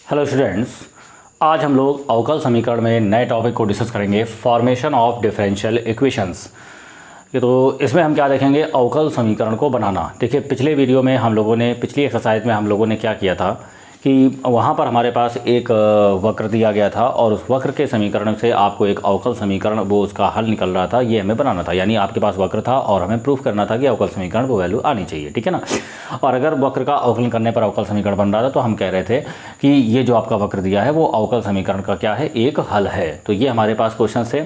Hello students, आज हम लोग अवकल समीकरण में नए टॉपिक को डिस्कस करेंगे, फॉर्मेशन ऑफ डिफरेंशियल इक्वेशंस। तो इसमें हम क्या देखेंगे, अवकल समीकरण को बनाना। देखिए, पिछले वीडियो में हम लोगों ने, पिछली एक्सरसाइज में हम लोगों ने क्या किया था कि वहाँ पर हमारे पास एक वक्र दिया गया था और उस वक्र के समीकरण से आपको एक अवकल समीकरण, वो उसका हल निकल रहा था, ये हमें बनाना था। यानी आपके पास वक्र था और हमें प्रूफ करना था कि अवकल समीकरण वो वैल्यू आनी चाहिए, ठीक है ना। और अगर वक्र का अवकलन करने पर अवकल समीकरण बन रहा था तो हम कह रहे थे कि ये जो आपका वक्र दिया है वो अवकल समीकरण का क्या है, एक हल है। तो ये हमारे पास क्वेश्चन थे।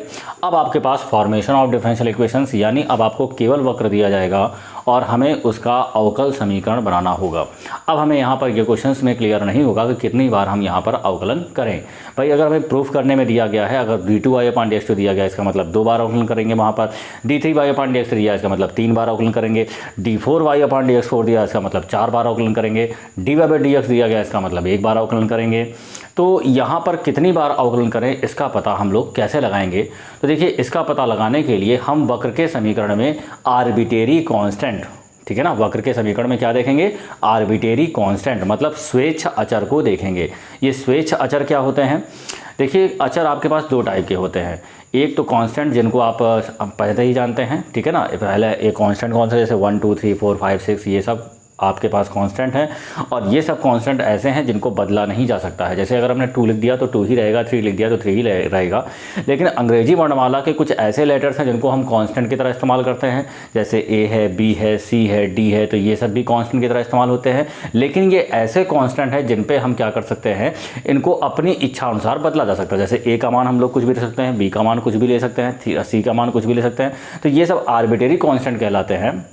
अब आपके पास फॉर्मेशन ऑफ डिफरेंशियल इक्वेशंस, यानी अब आपको केवल वक्र दिया जाएगा और हमें उसका अवकल समीकरण बनाना होगा। अब हमें यहाँ पर ये क्वेश्चंस में क्लियर नहीं होगा कि कितनी बार हम यहाँ पर अवकलन करें। भाई, अगर हमें प्रूफ करने में दिया गया है, अगर d2y/dx दिया गया, इसका मतलब 2 बार अवकलन करेंगे। वहाँ पर d3y/dx दिया, इसका मतलब 3 बार अवकलन करेंगे। d4y/dx दिया, इसका मतलब 4 बार अवकलन करेंगे। dy/dx दिया गया, इसका मतलब 1 बार अवकलन करेंगे। तो यहाँ पर कितनी बार अवकलन करें, इसका पता हम लोग कैसे लगाएंगे? तो देखिए, इसका पता लगाने के लिए हम वक्र के समीकरण में आर्बिटेरी कांस्टेंट, ठीक है ना, वक्र के समीकरण में क्या देखेंगे, आर्बिटेरी कांस्टेंट, मतलब स्वेच्छ अचर को देखेंगे। ये स्वेच्छ अचर क्या होते हैं? देखिए, अचर आपके पास 2 टाइप के होते हैं। एक तो कांस्टेंट, जिनको आप पहले ही जानते हैं, ठीक है ना। पहले एक कांस्टेंट कौन सा, जैसे 1 2 3 4 5 6, ये सब आपके पास कांस्टेंट हैं। और ये सब कांस्टेंट ऐसे हैं जिनको बदला नहीं जा सकता है। जैसे अगर हमने 2 लिख दिया तो 2 ही रहेगा, 3 लिख दिया तो 3 ही रहेगा। लेकिन अंग्रेजी वर्णमाला के कुछ ऐसे लेटर्स हैं जिनको हम कांस्टेंट की तरह इस्तेमाल करते हैं, जैसे ए है, बी है, सी है, डी है, तो ये सब भी कांस्टेंट की तरह इस्तेमाल होते हैं। लेकिन ये ऐसे कांस्टेंट हैं जिन पे हम क्या कर सकते हैं, इनको अपनी इच्छा अनुसार बदला जा सकता है। जैसे ए का मान हम लोग कुछ भी ले सकते हैं, बी का मान कुछ भी ले सकते हैं, सी का मान कुछ भी ले सकते हैं। तो ये सब आर्बिट्रेरी कांस्टेंट कहलाते हैं,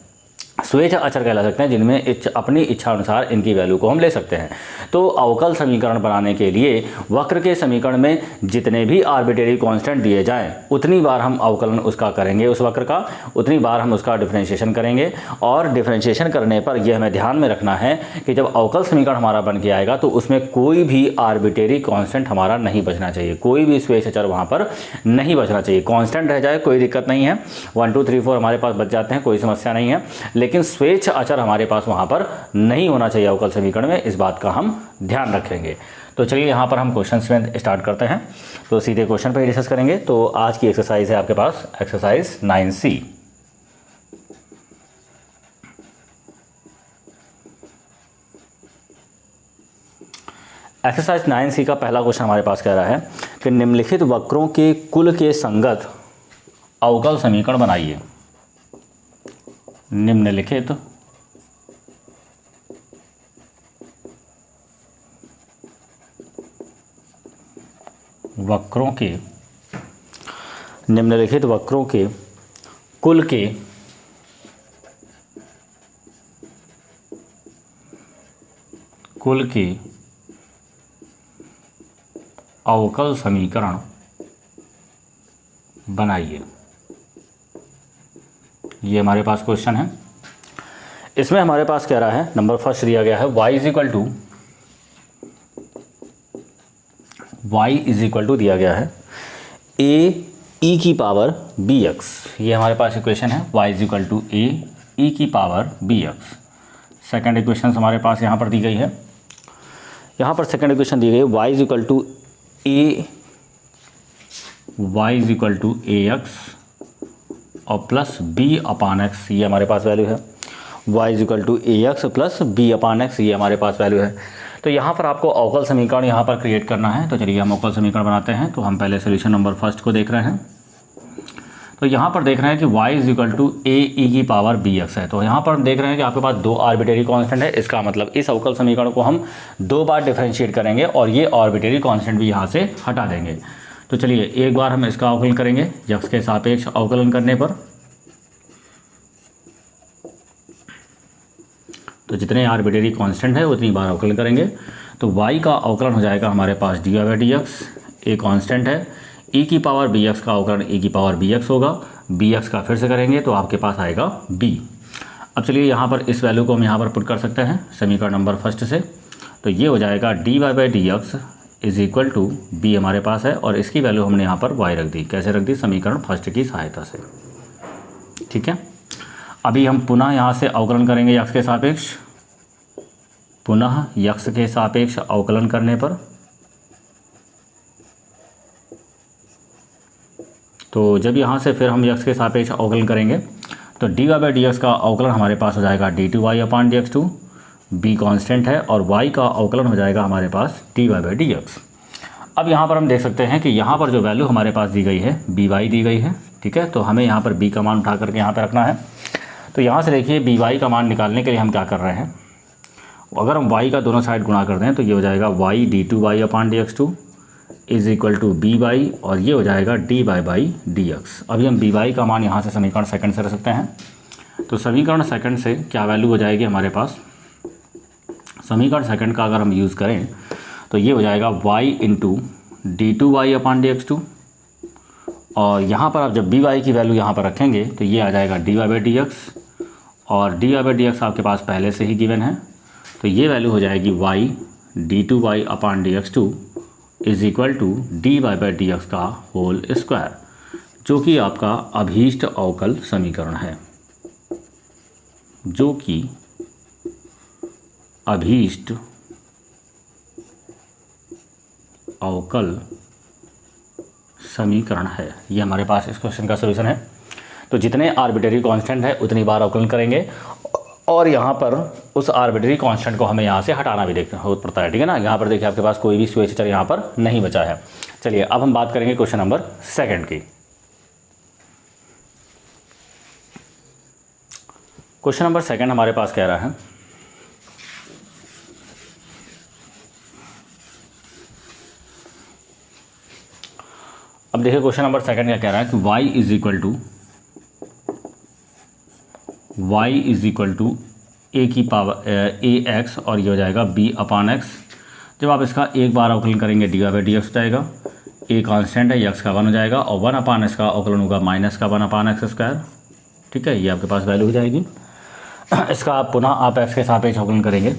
स्वेच्छ अचर कहला सकते हैं, जिनमें अपनी इच्छा अनुसार इनकी वैल्यू को हम ले सकते हैं। तो अवकल समीकरण बनाने के लिए वक्र के समीकरण में जितने भी आर्बिट्रेरी कांस्टेंट दिए जाएं, उतनी बार हम अवकलन उसका करेंगे, उस वक्र का, उतनी बार हम उसका डिफरेंशिएशन करेंगे। और डिफरेंशिएशन करने पर यह हमें ध्यान में रखना है कि जब अवकल समीकरण हमारा बन के आएगा तो उसमें कोई भी आर्बिट्रेरी कांस्टेंट हमारा नहीं बचना चाहिए, कोई भी स्वेच्छ अचर वहाँ पर नहीं बचना चाहिए। कांस्टेंट रह जाए कोई दिक्कत नहीं है, 1 2 3 4 हमारे पास बच जाते हैं, कोई समस्या नहीं है। लेकिन स्वेच्छ अचर हमारे पास वहां पर नहीं होना चाहिए अवकल समीकरण में, इस बात का हम ध्यान रखेंगे। तो चलिए यहाँ पर हम क्वेश्चंस में स्टार्ट करते हैं। तो सीधे क्वेश्चन पे डिस्कस करेंगे। तो आज की एक्सरसाइज है आपके पास एक्सरसाइज 9C। एक्सरसाइज 9C का पहला क्वेश्चन हमारे पास कह रहा है कि निम्नलिखित वक्रों के कुल के संगत अवकल समीकरण बनाइए। निम्नलिखित वक्रों के कुल के अवकल समीकरण बनाइए। ये हमारे पास क्वेश्चन है। इसमें हमारे पास कह रहा है, नंबर फर्स्ट दिया गया है y इज इक्वल टू दिया गया है a e की पावर bx। ये हमारे पास इक्वेशन है, y is equal to a e की पावर bx। सेकेंड इक्वेशन हमारे पास यहाँ पर दी गई है। यहाँ पर सेकेंड इक्वेशन दी गई है, y is equal to ax और प्लस b/x, ये हमारे पास वैल्यू है। y is equal to ax plus b/x, ये हमारे पास वैल्यू है। तो यहाँ पर आपको अवकल समीकरण यहाँ पर क्रिएट करना है। तो चलिए हम अवकल समीकरण बनाते हैं। तो हम पहले सोल्यूशन नंबर फर्स्ट को देख रहे हैं। तो यहाँ पर देख रहे हैं कि y is equal to a e की पावर bx है। तो यहाँ पर देख रहे हैं कि आपके पास 2 आर्बिट्रेरी कांस्टेंट है। इसका मतलब इस अवकल समीकरण को हम 2 बार डिफरेंशिएट करेंगे और ये आर्बिट्रेरी कांस्टेंट भी यहाँ से हटा देंगे। तो चलिए एक बार हम इसका अवकलन करेंगे x के सापेक्ष अवकलन करने पर। तो जितने आर्बिट्रेरी कांस्टेंट है उतनी बार अवकलन करेंगे। तो y का अवकलन हो जाएगा हमारे पास dy/dx, a कांस्टेंट है, e की पावर bx का अवकलन e की पावर bx होगा, bx का फिर से करेंगे तो आपके पास आएगा b। अब चलिए यहाँ पर इस वैल्यू को हम यहाँ पर पुट कर सकते हैं समीकरण नंबर फर्स्ट से। तो ये हो जाएगा dy/dx is equal to b हमारे पास है और इसकी वैल्यू हमने यहाँ पर y रख दी। कैसे रख दी? समीकरण फर्स्ट की सहायता से, ठीक है। अभी हम पुनः यहाँ से अवकलन करेंगे x के सापेक्ष, पुनः x के सापेक्ष अवकलन करने पर तो जब यहाँ से फिर हम x के सापेक्ष अवकलन करेंगे तो dy बाई डी का अवकलन हमारे पास हो जाएगा d2y upon dx2, b constant है, और y का अवकलन हो जाएगा हमारे पास dy बाई dx। अब यहाँ पर हम देख सकते हैं कि यहाँ पर जो वैल्यू हमारे पास दी गई है by दी गई है, ठीक है। तो हमें यहाँ पर b का मान उठा करके यहाँ पर रखना है। तो यहाँ से देखिए by का मान निकालने के लिए हम क्या कर रहे हैं, अगर हम y का दोनों साइड गुणा कर दें तो ये हो जाएगा y d2y upon dx2 is equal to by, और ये हो जाएगा dy बाई dx। अभी हम by का मान यहाँ से समीकरण सेकंड से रख सकते हैं। तो समीकरण सेकंड से क्या वैल्यू हो जाएगी हमारे पास, समीकरण सेकंड का अगर हम यूज़ करें तो ये हो जाएगा y into d2y upon dx2, और यहाँ पर आप जब by की वैल्यू यहाँ पर रखेंगे तो ये आ जाएगा dy बाई dx, और dy बाई dx आपके पास पहले से ही गिवन है। तो ये वैल्यू हो जाएगी y d2y upon dx2 is equal to dy by dx का होल स्क्वायर, जो कि आपका अभीष्ट अवकल समीकरण है, जो कि अभीष्ट अवकल समीकरण है। ये हमारे पास इस क्वेश्चन का सॉल्यूशन है। तो जितने आर्बिट्रेरी कांस्टेंट है उतनी बार अवकलन करेंगे, और यहाँ पर उस आर्बिट्रेरी कांस्टेंट को हमें यहाँ से हटाना भी देखना हो पड़ता है, ठीक है ना। यहाँ पर देखिए आपके पास कोई भी स्वेच्छ चर यहाँ पर नहीं बचा है। चलिए अब हम बात करेंगे क्वेश्चन नंबर सेकंड की। क्वेश्चन नंबर सेकंड हमारे पास कह रहा है अब देखिए क्वेश्चन नंबर सेकंड क्या कह रहा है कि y is equal to a की पावर ax, और ये हो जाएगा b अपान x। जब आप इसका एक बार अवकलन करेंगे dy बाई dx हो जाएगा, a कांस्टेंट है, x का 1 हो जाएगा, और 1 अपान x का अवकलन होगा माइनस का 1 अपान x स्क्वायर, ठीक है। ये आपके पास वैल्यू हो जाएगी। इसका आप पुनः आप x के सापेक्ष अवकलन करेंगे।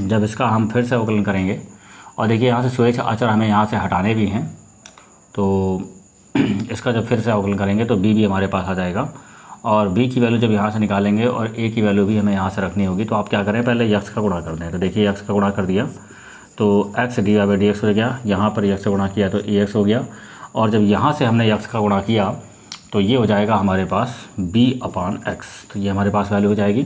जब इसका हम फिर से अवकलन करेंगे, और देखिए यहाँ से स्वेच्छ अचर हमें यहाँ से हटाने भी हैं, तो इसका जब फिर से अवकलन करेंगे तो b भी हमारे पास आ जाएगा, और b की वैल्यू जब यहाँ से निकालेंगे और a की वैल्यू भी हमें यहाँ से रखनी होगी। तो आप क्या करें, पहले x का गुणा कर दें। तो देखिए x का गुणा कर दिया तो x dy बाई dx हो गया, यहाँ पर x से गुणा किया तो ax हो गया, और जब यहाँ से हमने x का गुणा किया तो ये हो जाएगा हमारे पास b अपान x। तो ये हमारे पास वैल्यू हो जाएगी।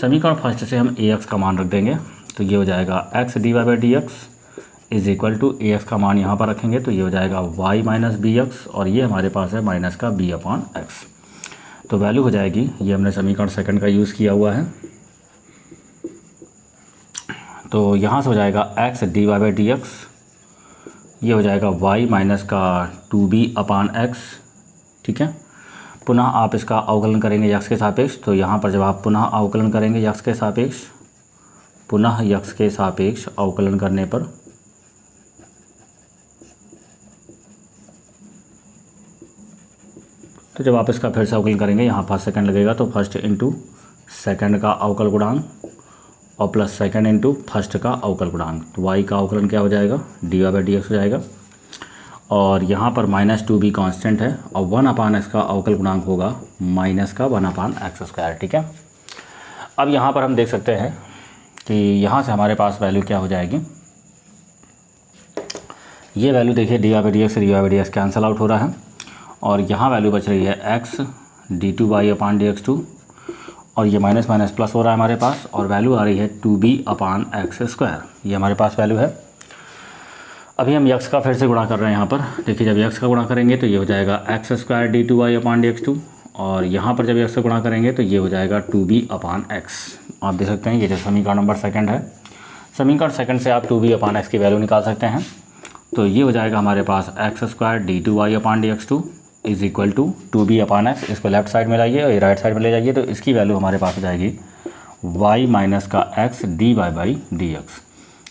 समीकरण फर्स्ट से हम ax का मान रख देंगे, तो ये हो जाएगा x dy by dx is equal to ax का मान यहाँ पर रखेंगे, तो ये हो जाएगा y माइनस bx, और ये हमारे पास है माइनस का b अपान x। तो वैल्यू हो जाएगी, ये हमने समीकरण सेकंड का यूज़ किया हुआ है। तो यहाँ से हो जाएगा x dy बाई dx, ये हो जाएगा y माइनस का 2b अपान x, ठीक है। पुनः आप इसका अवकलन करेंगे x के सापेक्ष, तो यहाँ पर जब आप पुनः अवकलन करेंगे x के सापेक्ष, पुनः x के सापेक्ष अवकलन करने पर तो जब आप इसका फिर से अवकलन करेंगे, यहाँ फर्स्ट सेकंड लगेगा, तो फर्स्ट इंटू सेकंड का अवकल गुणांक और प्लस सेकंड इंटू फर्स्ट का अवकल गुणांक। तो y का अवकलन क्या हो जाएगा, dy बाई dx हो जाएगा, और यहाँ पर माइनस 2b कांस्टेंट है, और 1 अपान x का अवकल गुणांक होगा माइनस का 1 अपान x स्क्वायर, ठीक है। अब यहाँ पर हम देख सकते हैं कि यहाँ से हमारे पास वैल्यू क्या हो जाएगी, ये वैल्यू देखिए dy बाई dx से dy by dx cancel out हो रहा है, और यहाँ वैल्यू बच रही है x d2y अपान dx2, और ये माइनस माइनस प्लस हो रहा है हमारे पास, और वैल्यू आ रही है 2b अपान x स्क्वायर। ये हमारे पास वैल्यू है। अभी हम x का फिर से गुणा कर रहे हैं यहाँ पर। देखिए जब x का गुणा करेंगे तो ये हो जाएगा x square d2y upon dx2, और यहाँ पर जब x से गुणा करेंगे तो ये हो जाएगा 2b अपान x। आप देख सकते हैं ये जो समीकरण नंबर सेकंड है, समीकरण सेकंड से आप 2b अपान x की वैल्यू निकाल सकते हैं। तो ये हो जाएगा हमारे पास x square d2y upon dx2 is equal to 2b upon x। इसको लेफ्ट साइड में लाइए और राइट साइड में ले जाइए, तो इसकी वैल्यू हमारे पास हो जाएगी y माइनस का x dy बाई dx,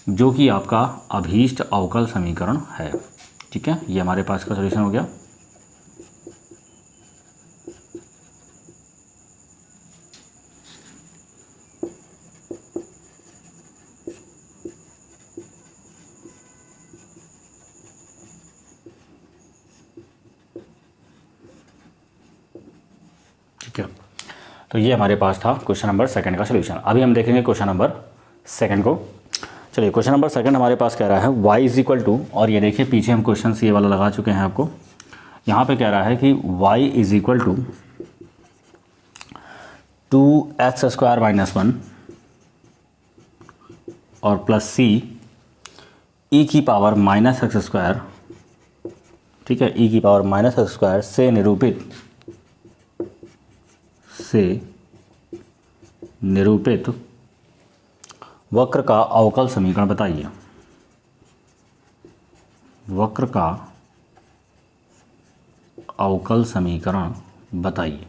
जो कि आपका अभीष्ट अवकल समीकरण है, ठीक है। ये हमारे पास का सॉल्यूशन हो गया। ठीक है, तो ये हमारे पास था क्वेश्चन नंबर सेकंड का सलूशन। अभी हम देखेंगे क्वेश्चन नंबर सेकंड को। चलिए क्वेश्चन नंबर सेकंड हमारे पास कह रहा है y इज इक्वल टू, और ये देखिए पीछे हम क्वेश्चन ये वाला लगा चुके हैं आपको, यहाँ पे कह रहा है कि y is equal to 2x² minus 1 और प्लस c e की पावर माइनस x², ठीक है, e की पावर माइनस x² से निरूपित वक्र का अवकल समीकरण बताइए। वक्र का अवकल समीकरण बताइए।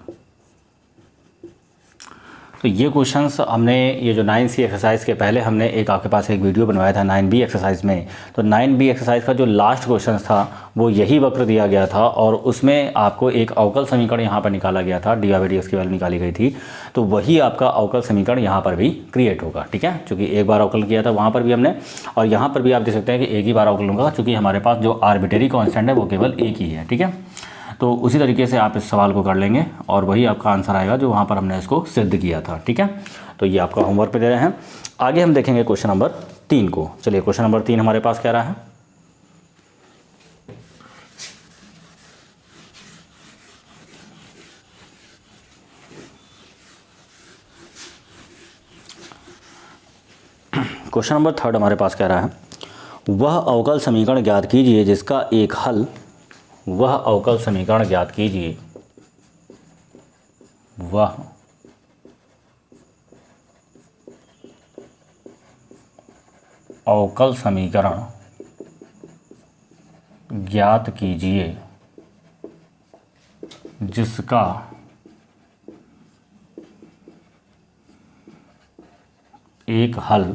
तो ये क्वेश्चंस हमने, ये जो 9C एक्सरसाइज के पहले हमने एक आपके पास एक वीडियो बनवाया था 9B एक्सरसाइज में, तो 9B एक्सरसाइज का जो लास्ट क्वेश्चन था वो यही वक्र दिया गया था और उसमें आपको एक अवकल समीकरण यहाँ पर निकाला गया था, dy/dx की वैल्यू निकाली गई थी। तो वही आपका अवकल समीकरण यहाँ पर भी क्रिएट होगा, ठीक है, चूँकि एक बार अवकल किया था वहाँ पर भी हमने, और यहाँ पर भी आप देख सकते हैं कि एक ही बार अवकल होगा, चूँकि हमारे पास जो आर्बिट्रेरी कॉन्स्टेंट है वो केवल एक ही है, ठीक है। तो उसी तरीके से आप इस सवाल को कर लेंगे और वही आपका आंसर आएगा जो वहाँ पर हमने इसको सिद्ध किया था, ठीक है। तो ये आपका होमवर्क पे दे रहे हैं। आगे हम देखेंगे क्वेश्चन नंबर 3 को। चलिए क्वेश्चन नंबर 3 हमारे पास कह रहा है, क्वेश्चन नंबर 3 हमारे पास कह रहा है, वह अवकल समीकरण ज्ञात कीजिए जिसका एक हल, वह अवकल समीकरण ज्ञात कीजिए, वह अवकल समीकरण ज्ञात कीजिए जिसका एक हल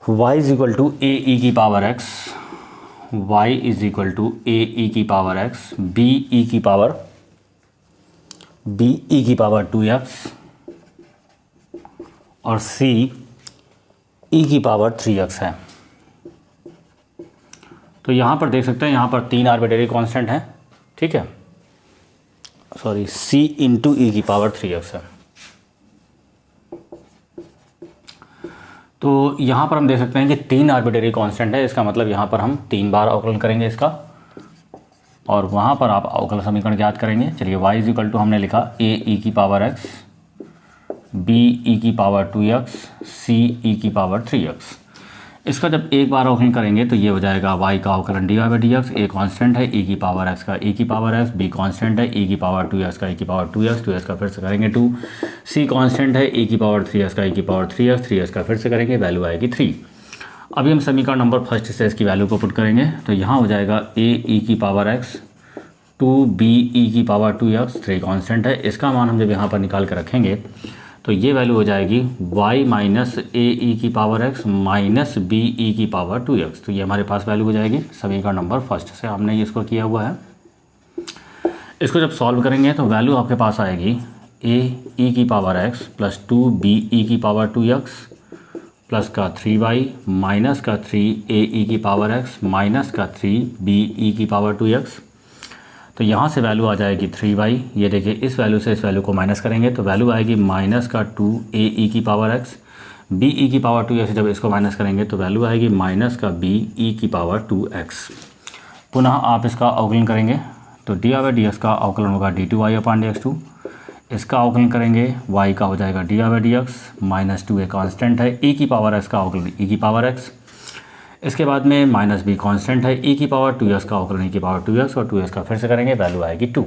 y is equal to A E की power x, y is equal to A E की पावर x, b e की पावर 2x और c e की पावर 3x है। तो यहाँ पर देख सकते हैं, यहाँ पर 3 आर्बिट्रेरी कांस्टेंट हैं, ठीक है, सॉरी, c इंटू ई की पावर 3x है। तो यहाँ पर हम देख सकते हैं कि 3 आर्बिट्रेरी कांस्टेंट है, इसका मतलब यहाँ पर हम 3 बार अवकलन करेंगे इसका, और वहाँ पर आप अवकल समीकरण ज्ञात करेंगे। चलिए y इज इक्वल टू हमने लिखा a e की पावर x, b e की पावर 2x, c e की पावर 3x। इसका जब एक बार अवकलन करेंगे तो ये हो जाएगा y का अवकलन dy/dx, a कांस्टेंट है e की पावर x का e की पावर x, b कांस्टेंट है e की पावर 2x का e की पावर 2x, 2x का फिर से करेंगे 2, c कांस्टेंट है e की पावर 3x का e की पावर 3x, 3x का फिर से करेंगे, वैल्यू आएगी 3। अभी हम समीकरण नंबर फर्स्ट से इसकी वैल्यू को पुट करेंगे, तो यहाँ हो जाएगा a e की पावर x, 2b e की पावर 2x, 3 कांस्टेंट है, इसका मान हम जब यहाँ पर निकाल कर रखेंगे तो ये वैल्यू हो जाएगी y माइनस ए ई की power x minus B E की पावर 2x। तो ये हमारे पास वैल्यू हो जाएगी समीकरण नंबर फर्स्ट से, हमने ये इसको किया हुआ है। इसको जब सॉल्व करेंगे तो वैल्यू आपके पास आएगी ए ई की power x plus 2b e की पावर 2x प्लस का 3y माइनस का 3a e की पावर x माइनस का 3b e की पावर 2x। तो यहाँ से वैल्यू आ जाएगी 3y, ये देखिए इस वैल्यू से इस वैल्यू को माइनस करेंगे तो वैल्यू आएगी माइनस का 2a e की पावर x, b e की पावर 2x से जब इसको माइनस करेंगे तो वैल्यू आएगी माइनस का b e की पावर 2x। पुनः आप इसका अवकलन करेंगे तो dy/dx का अवकलन होगा d2y/dx2, इसका अवकलन करेंगे y का हो जाएगा dy/dx माइनस 2a कांस्टेंट है, e की पावर x का अवकलन e की पावर x, इसके बाद में माइनस b कांस्टेंट है, e की पावर 2x का अवकलन e की पावर 2x और 2x का फिर से करेंगे, वैल्यू आएगी 2।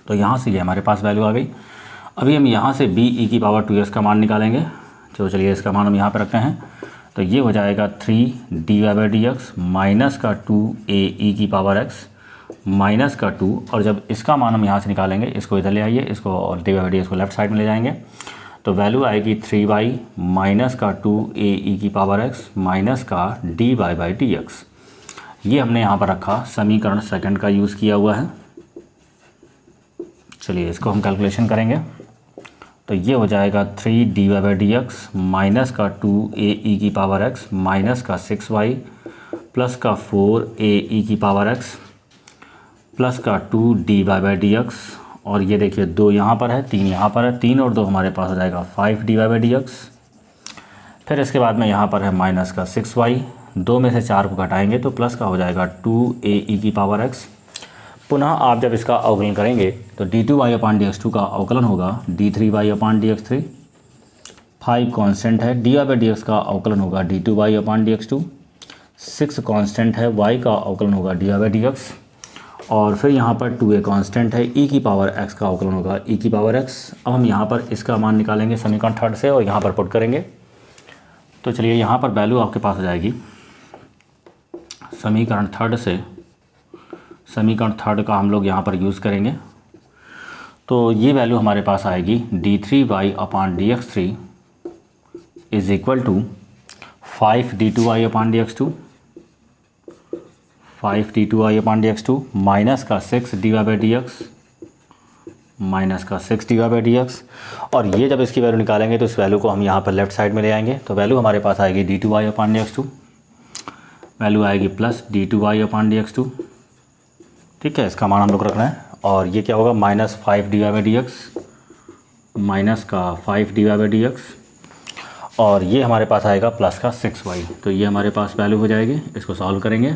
तो यहाँ से ये हमारे पास वैल्यू आ गई। अभी हम यहाँ से b e की पावर 2x का मान निकालेंगे, तो चलिए इसका मान हम यहाँ पर रखते हैं, तो ये हो जाएगा 3 dy/dx माइनस का 2a e की पावर x माइनस का 2, और जब इसका मान हम यहाँ से निकालेंगे, इसको इधर ले आइए, इसको और dy/dx को लेफ्ट साइड में ले जाएंगे, तो वैल्यू आएगी 3y माइनस का 2a e की पावर x माइनस का dy/dx। ये हमने यहाँ पर रखा, समीकरण सेकंड का यूज़ किया हुआ है। चलिए इसको हम कैलकुलेशन करेंगे, तो ये हो जाएगा 3 dy/dx माइनस का 2a e की पावर x माइनस का 6y प्लस का 4a e की पावर x प्लस का 2 dy/dx, और ये देखिए 2 यहाँ पर है, 3 यहाँ पर है, 3 और 2 हमारे पास हो जाएगा 5 dy/dx। फिर इसके बाद में यहाँ पर है माइनस का 6y, 2 में से 4 को घटाएंगे तो प्लस का हो जाएगा 2a की पावर x। पुनः आप जब इसका अवकलन करेंगे तो d2y/dx2 का अवकलन होगा d3y/dx3। 5 कांस्टेंट है, dy/dx का अवकलन होगा d2y/dx2। 6 कांस्टेंट है, y का अवकलन होगा dy/dx। और फिर यहाँ पर 2a कांस्टेंट है, e की पावर x का अवकलन होगा e की पावर x। अब हम यहाँ पर इसका मान निकालेंगे समीकरण 3 से और यहाँ पर पुट करेंगे। तो चलिए यहाँ पर वैल्यू आपके पास आ जाएगी समीकरण 3 से। समीकरण 3 का हम लोग यहाँ पर यूज़ करेंगे तो ये वैल्यू हमारे पास आएगी d3y/dx3 is equal to 5 d2y/dx2, 5 d2y/dx2 minus का 6 dy/dx, माइनस का 6 dy/dx। और ये जब इसकी वैल्यू निकालेंगे तो इस वैल्यू को हम यहाँ पर लेफ़्ट साइड में ले आएंगे। तो वैल्यू हमारे पास आएगी d2y/dx2, वैल्यू आएगी प्लस d2y/dx2। ठीक है, इसका मान हम लोग रख रहे हैं। और ये क्या होगा, माइनस 5 dy/dx, माइनस का 5 dy/dx। और ये हमारे पास आएगा प्लस का 6y। तो ये हमारे पास वैल्यू हो जाएगी। इसको सॉल्व करेंगे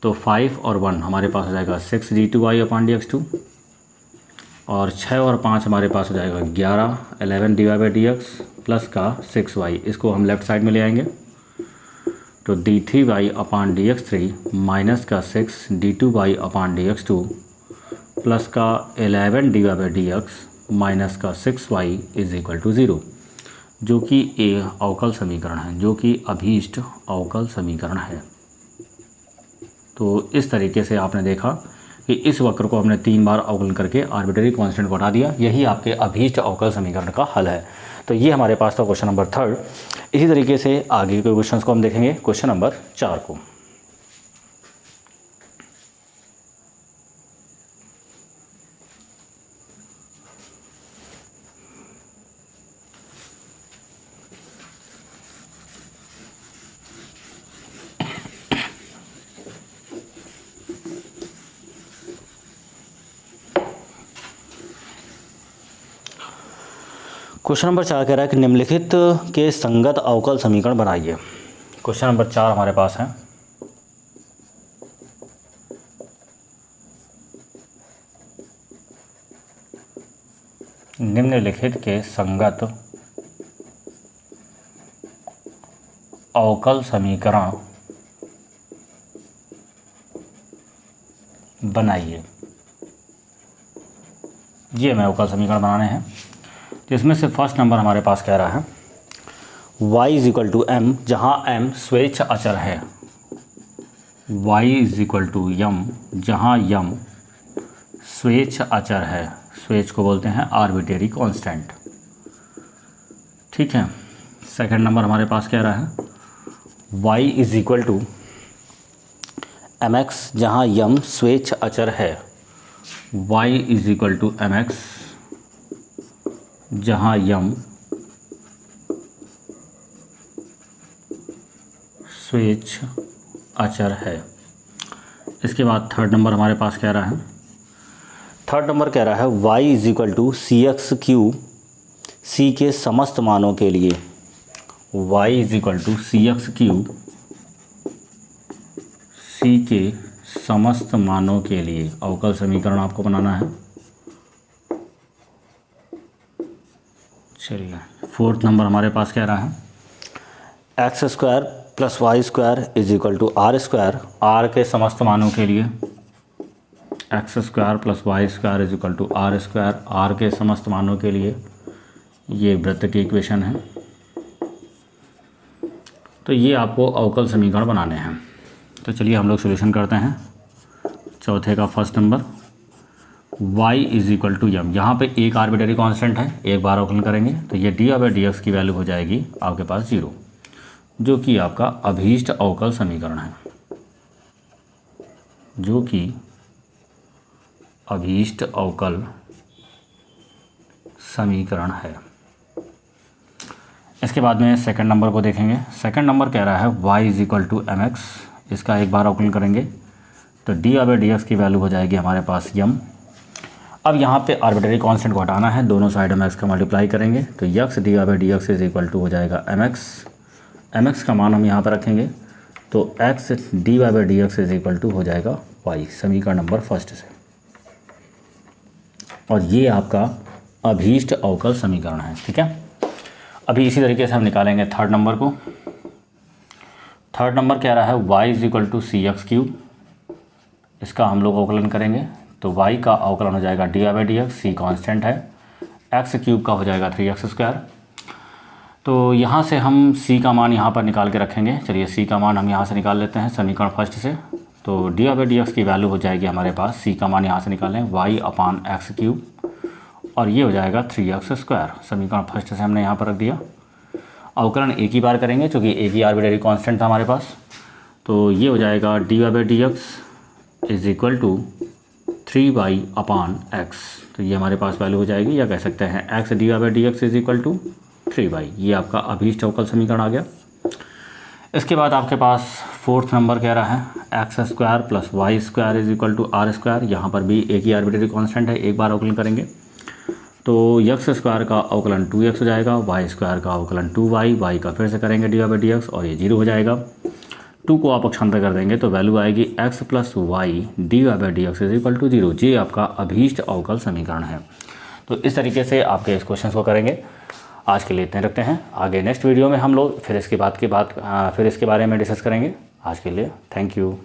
तो 5 और 1 हमारे पास हो जाएगा 6 d2y/dx2। और 6 और 5 हमारे पास हो जाएगा 11 dy/dx प्लस का 6y। इसको हम लेफ़्ट साइड में ले आएंगे तो d3y/dx3 माइनस का 6 d2y/dx2 प्लस का 11 dy/dx माइनस का 6y इज़ इक्वल टू 0, जो कि एक अवकल समीकरण है, जो कि अभीष्ट अवकल समीकरण है। तो इस तरीके से आपने देखा कि इस वक्र को हमने 3 बार अवकलन करके आर्बिट्ररी कांस्टेंट को हटा दिया। यही आपके अभीष्ट अवकल समीकरण का हल है। तो ये हमारे पास था क्वेश्चन नंबर 3। इसी तरीके से आगे के क्वेश्चंस को हम देखेंगे क्वेश्चन नंबर 4 को। क्वेश्चन नंबर 4 कह रहा है कि निम्नलिखित के संगत अवकल समीकरण बनाइए। क्वेश्चन नंबर 4 हमारे पास है। निम्नलिखित के संगत अवकल समीकरण बनाइए। ये हमें अवकल समीकरण बनाने हैं। इसमें से फर्स्ट नंबर हमारे पास कह रहा है y is equal to m, जहाँ m स्वेच्छ अचर है। y is equal to m, जहाँ m स्वेच्छ अचर है। स्वेच्छ को बोलते हैं आर्बिट्रेरी कांस्टेंट। ठीक है। सेकंड नंबर हमारे पास कह रहा है y is equal to mx, जहाँ m स्वेच्छ अचर है। y is equal to mx, जहाँ यम स्वेच्छ अचर है। इसके बाद थर्ड नंबर हमारे पास कह रहा है, थर्ड नंबर कह रहा है y is equal to cx3 c के समस्त मानों के लिए। y is equal to cx3 c के समस्त मानों के लिए अवकल समीकरण आपको बनाना है। चलिए, फोर्थ नंबर हमारे पास कह रहा है x² plus y² is equal to r²। r के समस्त मानों के लिए x² plus y² is equal to r²। r के समस्त मानों के लिए ये वृत्त की इक्वेशन है। तो ये आपको अवकल समीकरण बनाने हैं। तो चलिए हम लोग सॉल्यूशन करते हैं। चौथे का first number y is equal to m, यहाँ पे एक आर्बिट्ररी कांस्टेंट है, एक बार अवकलन करेंगे तो ये dy/dx की वैल्यू हो जाएगी आपके पास 0, जो कि आपका अभीष्ट अवकल समीकरण है, जो कि अभीष्ट अवकल समीकरण है। इसके बाद में सेकंड नंबर को देखेंगे। सेकंड नंबर कह रहा है y is equal to mx, इसका एक बार अवकलन करेंगे तो dy/dx की वैल्यू हो जाएगी हमारे पास m। अब यहाँ पे आर्बिट्ररी कांस्टेंट को हटाना है, दोनों साइड में x का मल्टीप्लाई करेंगे तो x dy/dx is equal to हो जाएगा mx। mx का मान हम यहाँ पर रखेंगे तो x dy by D X is equal to हो जाएगा y, समीकरण नंबर फर्स्ट से। और ये आपका अभीष्ट अवकल समीकरण है, ठीक है। अभी इसी तरीके से हम निकालेंगे थर्ड नंबर को। थर्ड नंबर कह रहा है y is equal to C X cube, इसका हम लोग अवकलन करेंगे तो y का अवकलन हो जाएगा D Y by D X, C constant है, एक्स क्यूब का हो जाएगा 3x स्क्वायर। तो यहाँ से हम c का मान यहाँ पर निकाल के रखेंगे। चलिए c का मान हम यहाँ से निकाल लेते हैं समीकरण फर्स्ट से। तो D Y by D X की वैल्यू हो जाएगी हमारे पास, c का मान यहाँ से निकालें y अपान एक्स क्यूब, और ये हो जाएगा 3x स्क्वायर। समीकरण फर्स्ट से हमने यहाँ पर रख दिया। अवकलन एक ही बार करेंगे क्योंकि एक ही आर्बिट्रेरी कांस्टेंट था हमारे पास। तो ये हो जाएगा D Y by D X is equal to 3y upon x। तो ये हमारे पास वैल्यू हो जाएगी, या कह सकते हैं x D Y by D X is equal to 3y। ये आपका अभीष्ट अवकल समीकरण आ गया। इसके बाद आपके पास फोर्थ नंबर कह रहा है X square plus Y square is equal to R square. यहाँ पर भी एक ही आर्बिट्रेरी कांस्टेंट है, एक बार अवकलन करेंगे तो एक्स स्क्वायर का अवकलन 2x हो जाएगा, वाई स्क्वायर का अवकलन 2y, वाई का फिर से करेंगे D Y by D X और ये 0 हो जाएगा। 2 को आप अक्षांतर कर देंगे तो वैल्यू आएगी x plus Y D Y by D X is equal to 0। ये आपका अभीष्ट अवकल समीकरण है। तो इस तरीके से आपके इस क्वेश्चन को करेंगे। आज के लिए इतने रखते हैं, आगे नेक्स्ट वीडियो में हम लोग फिर इसके बारे में डिस्कस करेंगे। आज के लिए थैंक यू।